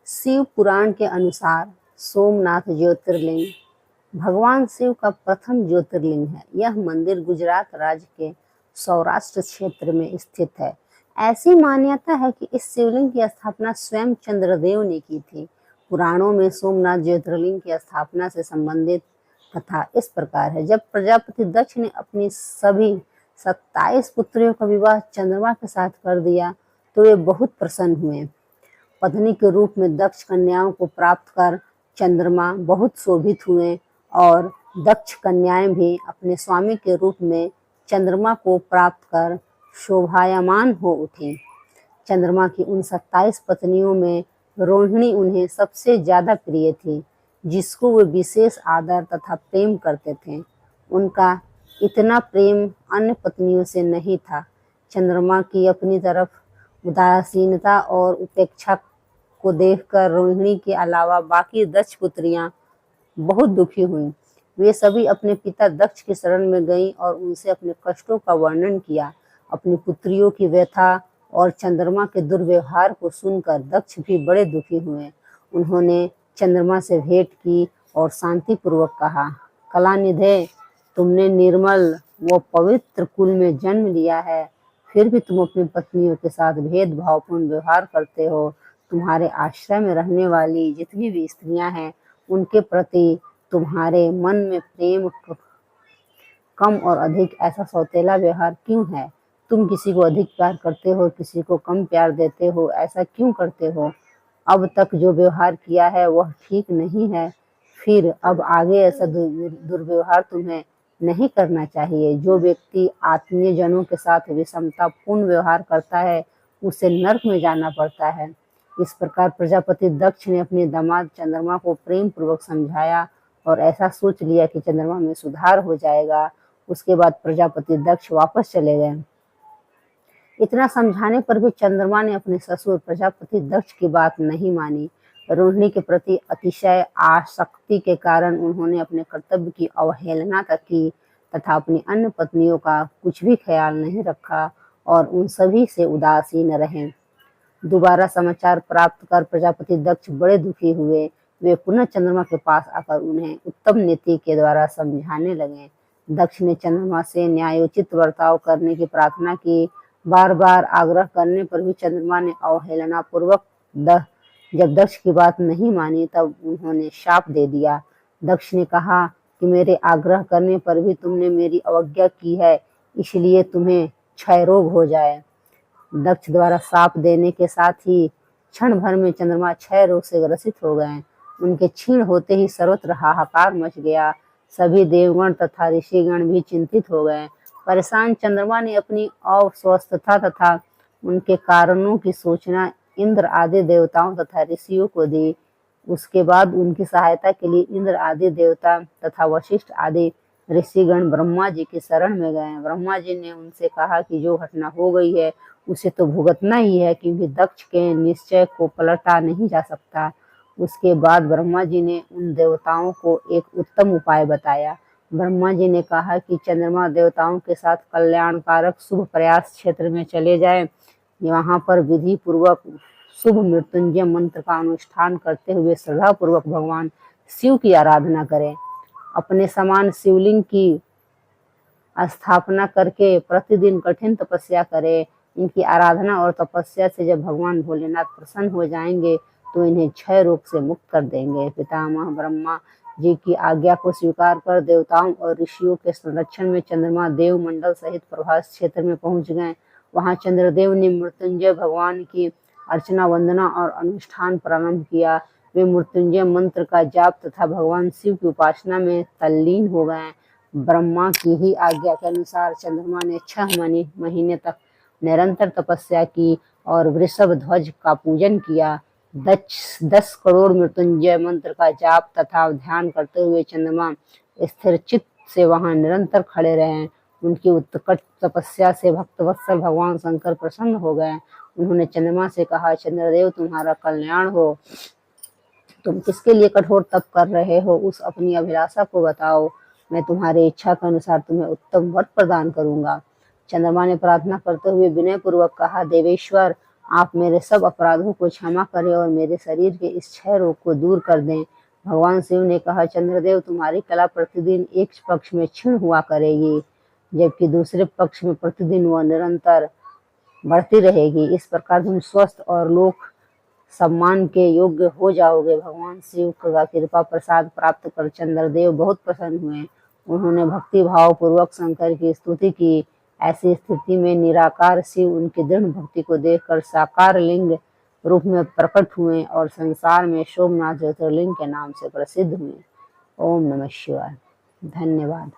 शिव पुराण के अनुसार सोमनाथ ज्योतिर्लिंग भगवान शिव का प्रथम ज्योतिर्लिंग है। यह मंदिर गुजरात राज्य के सौराष्ट्र क्षेत्र में स्थित है। ऐसी मान्यता है कि इस शिवलिंग की स्थापना स्वयं चंद्रदेव ने की थी। पुराणों में सोमनाथ ज्योतिर्लिंग की स्थापना से संबंधित कथा इस प्रकार है। जब प्रजापति दक्ष ने अपनी सभी 27 पुत्रियों का विवाह चंद्रमा के साथ कर दिया तो वे बहुत प्रसन्न हुए। पत्नी के रूप में दक्ष कन्याओं को प्राप्त कर चंद्रमा बहुत शोभित हुए और दक्ष कन्याएं भी अपने स्वामी के रूप में चंद्रमा को प्राप्त कर शोभायमान हो उठी। चंद्रमा की उन 27 पत्नियों में रोहिणी उन्हें सबसे ज्यादा प्रिय थी, जिसको वे विशेष आदर तथा प्रेम करते थे। उनका इतना प्रेम अन्य पत्नियों से नहीं था। चंद्रमा की अपनी तरफ उदासीनता और उपेक्षा को देखकर रोहिणी के अलावा बाकी 10 पुत्रियां बहुत दुखी हुईं। वे सभी अपने पिता दक्ष की शरण में गईं और उनसे अपने कष्टों का वर्णन किया। अपनी पुत्रियों की व्यथा और चंद्रमा के दुर्व्यवहार को सुनकर दक्ष भी बड़े दुखी हुए। उन्होंने चंद्रमा से भेंट की और शांतिपूर्वक कहा, कलानिधे, तुमने निर्मल व पवित्र कुल में जन्म लिया है, फिर भी तुम अपनी पत्नियों के साथ भेदभावपूर्ण व्यवहार करते हो। तुम्हारे आश्रय में रहने वाली जितनी भी स्त्रियां हैं, उनके प्रति तुम्हारे मन में प्रेम कम और अधिक ऐसा सौतेला व्यवहार क्यों है? तुम किसी को अधिक प्यार करते हो, किसी को कम प्यार देते हो, ऐसा क्यों करते हो? अब तक जो व्यवहार किया है वह ठीक नहीं है, फिर अब आगे ऐसा दुर्व्यवहार तुम्हें नहीं करना चाहिए। जो व्यक्ति आत्मीय जनों के साथ विषमतापूर्ण व्यवहार करता है, उसे नरक में जाना पड़ता है। इस प्रकार प्रजापति दक्ष ने अपने दामाद चंद्रमा को प्रेम पूर्वक समझाया और ऐसा सोच लिया कि चंद्रमा में सुधार हो जाएगा। उसके बाद प्रजापति दक्ष वापस चले गए। इतना समझाने पर भी चंद्रमा ने अपने ससुर प्रजापति दक्ष की बात नहीं मानी। रोहिणी के प्रति अतिशय आसक्ति के कारण उन्होंने अपने कर्तव्य की अवहेलना की तथा अपनी अन्य पत्नियों का कुछ भी ख्याल नहीं रखा और उन सभी से उदासीन रहे। दोबारा समाचार प्राप्त कर प्रजापति दक्ष बड़े दुखी हुए। वे पुनः चंद्रमा के पास आकर उन्हें उत्तम नीति के द्वारा समझाने लगे। दक्ष ने चंद्रमा से न्यायोचित बर्ताव करने की प्रार्थना की। बार बार आग्रह करने पर भी चंद्रमा ने अवहेलना पूर्वक जब दक्ष की बात नहीं मानी तब उन्होंने शाप दे दिया। दक्ष ने कहा कि मेरे आग्रह करने पर भी तुमने मेरी अवज्ञा की है, इसलिए तुम्हें क्षय रोग हो जाए। दक्ष द्वारा शाप देने के साथ ही क्षण भर में चंद्रमा क्षय रोग से ग्रसित हो गए। उनके क्षीण होते ही सर्वत्र हाहाकार मच गया। सभी देवगण तथा ऋषिगण भी चिंतित हो गए। परेशान चंद्रमा ने अपनी अस्वस्थता तथा उनके कारणों की सूचना इंद्र आदि देवताओं तथा ऋषियों को दी। उसके बाद उनकी सहायता के लिए इंद्र आदि देवता तथा वशिष्ठ आदि ऋषिगण ब्रह्मा जी की शरण में गए। ब्रह्मा जी ने उनसे कहा कि जो घटना हो गई है उसे तो भुगतना ही है, क्योंकि दक्ष के निश्चय को पलटा नहीं जा सकता। उसके बाद ब्रह्मा जी ने उन देवताओं को एक उत्तम उपाय बताया। ब्रह्मा जी ने कहा कि चंद्रमा देवताओं के साथ कल्याणकारक शुभ प्रयास क्षेत्र में चले जाए। वहां पर विधि पूर्वक शुभ मृत्युंजय मंत्र का अनुष्ठान करते हुए श्रद्धा पूर्वक भगवान शिव की आराधना करें। अपने समान शिवलिंग की स्थापना करके प्रतिदिन कठिन तपस्या करें। इनकी आराधना और तपस्या से जब भगवान भोलेनाथ प्रसन्न हो जाएंगे तो इन्हें क्षय रोग से मुक्त कर देंगे। पितामह ब्रह्मा जी की आज्ञा को स्वीकार कर देवताओं और ऋषियों के संरक्षण में चंद्रमा देव मंडल सहित प्रभास क्षेत्र में पहुंच गए। वहां चंद्रदेव ने मृत्युंजय भगवान की अर्चना वंदना और अनुष्ठान प्रारंभ किया। वे मृत्युंजय मंत्र का जाप तथा भगवान शिव की उपासना में तल्लीन हो गए। ब्रह्मा की ही आज्ञा के अनुसार चंद्रमा ने 6 महीने तक निरंतर तपस्या की और वृषभ ध्वज का पूजन किया। 10 करोड़ मृत्युंजय मंत्र का जाप तथा ध्यान करते हुए चंद्रमा स्थिर चित्त से वहां निरंतर खड़े रहे। उनकी उत्कट तपस्या से भक्तवत्सल भगवान शंकर प्रसन्न हो गए। उन्होंने चंद्रमा से कहा, चंद्रदेव तुम्हारा कल्याण हो। तुम किसके लिए कठोर तप कर रहे हो, उस अपनी अभिलाषा को बताओ। मैं तुम्हारी इच्छा के अनुसार तुम्हें उत्तम वर प्रदान करूंगा। चंद्रमा ने प्रार्थना करते हुए विनय पूर्वक कहा, देवेश्वर, आप मेरे सब अपराधों को क्षमा करें और मेरे शरीर के इस क्षय रोग को दूर कर दें। भगवान शिव ने कहा, चंद्रदेव, तुम्हारी कला प्रतिदिन एक पक्ष में क्षीण हुआ करेगी, जबकि दूसरे पक्ष में प्रतिदिन वह निरंतर बढ़ती रहेगी। इस प्रकार तुम स्वस्थ और लोक सम्मान के योग्य हो जाओगे। भगवान शिव का कृपा प्रसाद प्राप्त कर चंद्रदेव बहुत प्रसन्न हुए। उन्होंने भक्ति भाव पूर्वक शंकर की स्तुति की। ऐसी स्थिति में निराकार शिव उनकी दृढ़ भक्ति को देखकर साकार लिंग रूप में प्रकट हुए और संसार में सोमनाथ ज्योतिर्लिंग के नाम से प्रसिद्ध हुए। ओम नमः शिवाय। धन्यवाद।